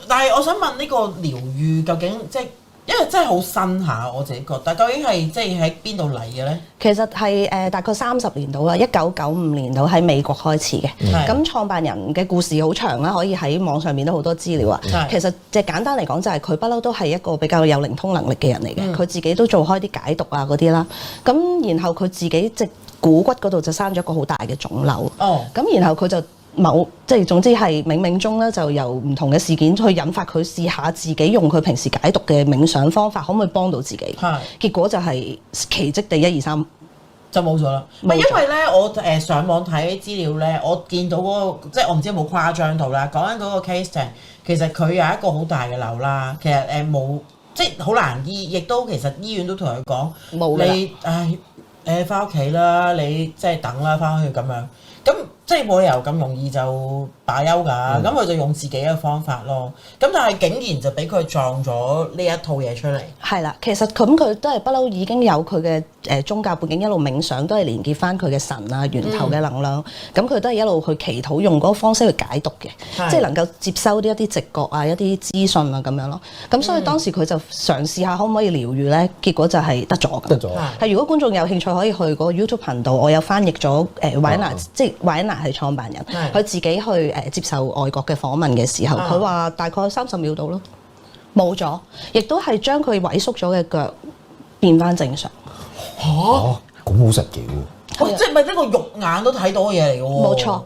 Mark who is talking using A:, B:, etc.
A: 但係我想問呢個療愈究竟即係因為真係好新下，我自己覺得究竟係即係喺邊度嚟嘅咧？
B: 其實係大概30年到啦，1995年到喺美國開始嘅。咁創辦人嘅故事好長啦，可以喺網上面都好多資料啊。其實即係簡單嚟講，就係佢不嬲都係一個比較有靈通能力嘅人嚟嘅。佢自己都做開啲解讀啊嗰啲啦。咁然後佢自己隻股骨嗰度就生咗一個好大嘅腫瘤。咁然後佢就即係總之係冥冥中咧，就由唔同嘅事件去引發佢試下自己用佢平時解讀嘅冥想方法，可唔可以幫到自己？結果就係奇蹟地1、2、3
A: 就冇咗啦。因為咧，我上網睇資料咧，我見到嗰個即係我唔知有冇誇張到啦。講緊嗰個 case 就係其實佢有一個好大嘅瘤啦，其實冇即係好難醫，亦都其實醫院都同佢講冇你翻屋企啦，你即係等啦，翻去咁樣。咁即係冇理由咁容易就罷休㗎，咁佢就用自己嘅方法咯。咁但係竟然就俾佢撞咗呢一套嘢出嚟。
B: 係啦，其實佢都係不嬲已經有佢嘅宗教背景，一路冥想都係連結翻佢嘅神啊源頭嘅能量。咁佢都係一路去祈禱，用嗰個方式去解讀嘅，即係能夠接收一啲直覺啊、一啲資訊啊咁樣咯。咁所以當時佢就嘗試下可唔可以療愈咧，結果就係得咗。係如果觀眾有興趣，可以去嗰個 YouTube 頻道，我有翻譯咗韋娜，即係韋娜係創辦人，佢自己去接受外國嘅訪問嘅時候，佢話大概30秒到咯，冇咗，亦都係將佢萎縮咗嘅腳變翻正常。
C: 咁好神奇喎！
A: 即係咪呢個肉眼都睇到嘅嘢嚟嘅喎？
B: 冇錯。